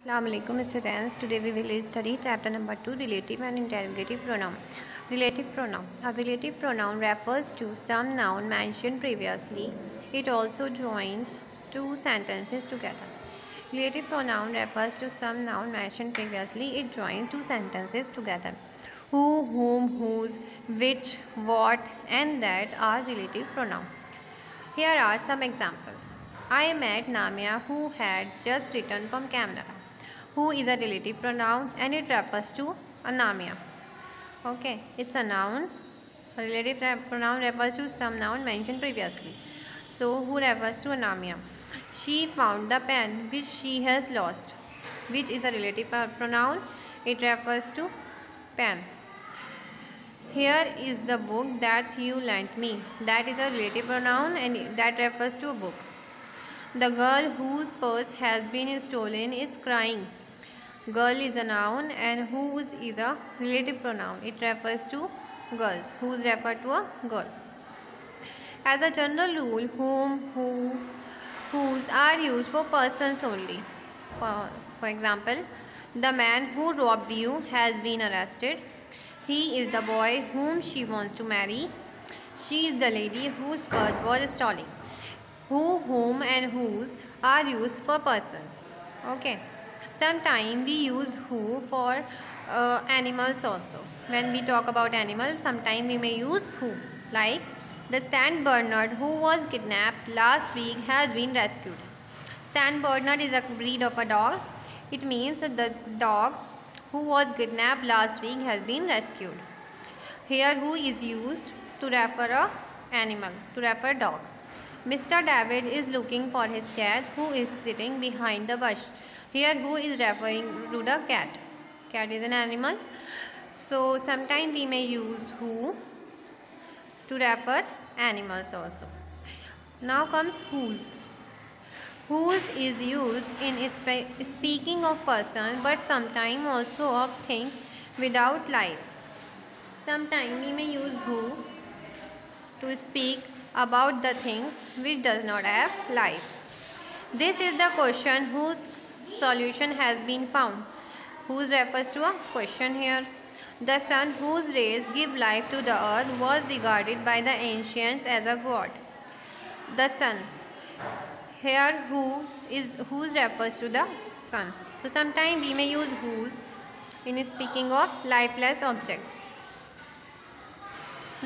Assalamualaikum students. Today we will study chapter number 2, relative and interrogative pronoun. Relative pronoun. A relative pronoun refers to some noun mentioned previously. It also joins two sentences together. Relative pronoun refers to some noun mentioned previously. It joins two sentences together. Who, whom, whose, which, what and that are relative pronoun. Here are some examples. I met Namia who had just returned from Canada. Who is a relative pronoun and it refers to a Namia. Okay, it's a noun. A relative pronoun refers to some noun mentioned previously. So, who refers to a Namia? She found the pen which she has lost. Which is a relative pronoun. It refers to pen. Here is the book that you lent me. That is a relative pronoun and that refers to a book. The girl whose purse has been stolen is crying. Girl is a noun and whose is a relative pronoun. It refers to girls. Whose refer to a girl. As a general rule, whom, who, whose are used for persons only. For example, the man who robbed you has been arrested. He is the boy whom she wants to marry. She is the lady whose purse was stolen. Who, whom and whose are used for persons. Okay. Sometimes we use who for animals also. When we talk about animals, sometimes we may use who. Like the Saint Bernard who was kidnapped last week has been rescued. Saint Bernard is a breed of a dog. It means that the dog who was kidnapped last week has been rescued. Here who is used to refer a animal, to refer dog. Mr. David is looking for his cat who is sitting behind the bush. Here who is referring to the cat. Cat is an animal. So sometimes we may use who to refer animals also. Now comes whose. Whose is used in speaking of person but sometimes also of things without life. Sometimes we may use who to speak about the things which does not have life. This is the question whose solution has been found. Whose refers to a question here. The sun whose rays give life to the earth was regarded by the ancients as a god. The sun. Here whose refers to the sun. So sometimes we may use whose in speaking of lifeless object.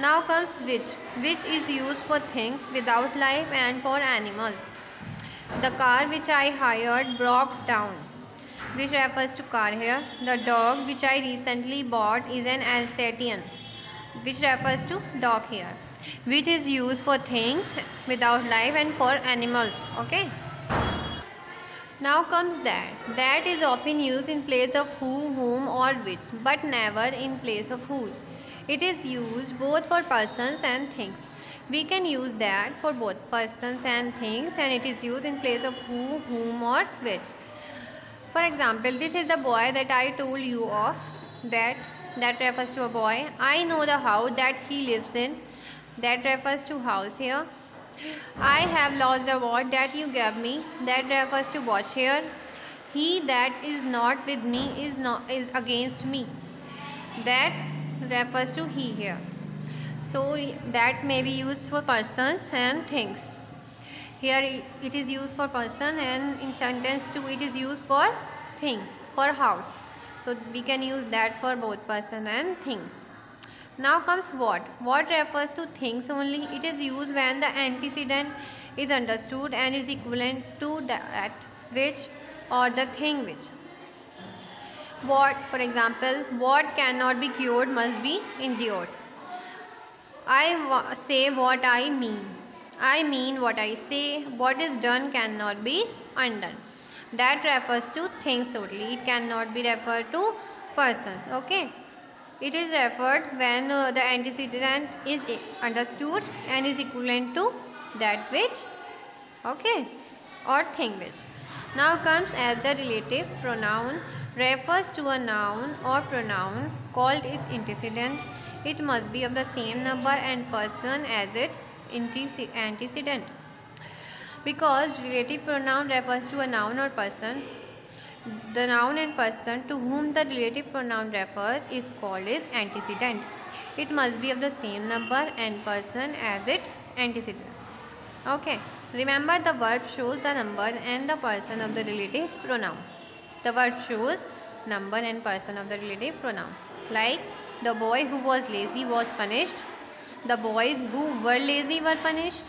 Now comes which is used for things without life and for animals. The car which I hired broke down. Which refers to car here. The dog which I recently bought is an Alsatian. Which refers to dog here. Which is used for things without life and for animals. Okay. Now comes that. That is often used in place of who, whom or which, but never in place of whose. It is used both for persons and things. We can use that for both persons and things, and it is used in place of who, whom or which. For example, this is the boy that I told you of. That refers to a boy. I know the house that he lives in. That refers to house here. I have lost the watch that you gave me. That refers to watch here. He that is not with me is against me. That refers to he here. So that may be used for persons and things. Here it is used for person, and in sentence 2 it is used for thing, for house. So we can use that for both person and things. Now comes what. What refers to things only. It is used when the antecedent is understood and is equivalent to that which or the thing which. What, for example, what cannot be cured must be endured. I say what I mean. I mean what I say. What is done cannot be undone. That refers to things only. It cannot be referred to persons. Okay. It is referred when the antecedent is understood and is equivalent to that which, okay, or thing which. Now comes as the relative pronoun refers to a noun or pronoun called its antecedent. It must be of the same number and person as its antecedent. Because relative pronoun refers to a noun or person, The noun and person to whom the relative pronoun refers is called as antecedent. It must be of the same number and person as its antecedent. Okay. Remember, the verb shows the number and the person of the relative pronoun. The verb shows number and person of the relative pronoun. Like, the boy who was lazy was punished. The boys who were lazy were punished.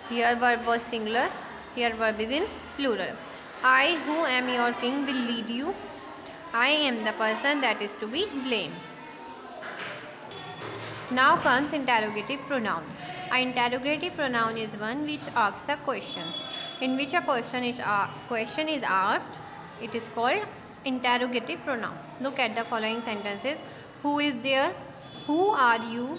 Here verb was singular. Here verb is in plural. I who am your king will lead you. I am the person that is to be blamed. Now comes interrogative pronoun. An interrogative pronoun is one which asks a question. In which a question is asked, it is called interrogative pronoun. Look at the following sentences. Who is there? Who are you?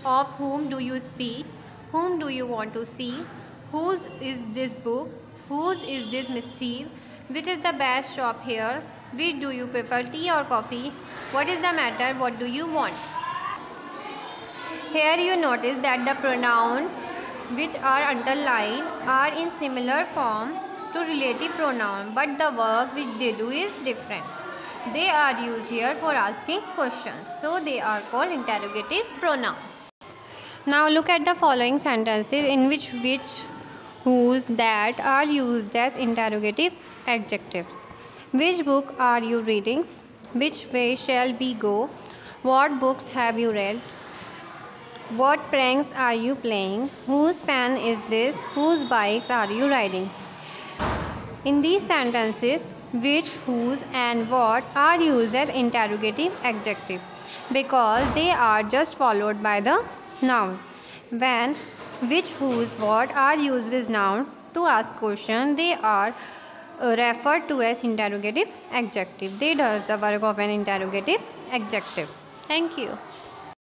Of whom do you speak? Whom do you want to see? Whose is this book? Whose is this mischief? Which is the best shop here? Which do you prefer, tea or coffee? What is the matter? What do you want? Here you notice that the pronouns which are underlined are in similar form to relative pronoun, but the work which they do is different. They are used here for asking questions, so they are called interrogative pronouns. Now look at the following sentences in which whose, that are used as interrogative adjectives. Which book are you reading? Which way shall we go? What books have you read? What pranks are you playing? Whose pen is this? Whose bikes are you riding? In these sentences, which, whose and what are used as interrogative adjective because they are just followed by the noun. When which, whose, what are used with noun to ask question, they are referred to as interrogative adjective. They do the work of an interrogative adjective. Thank you.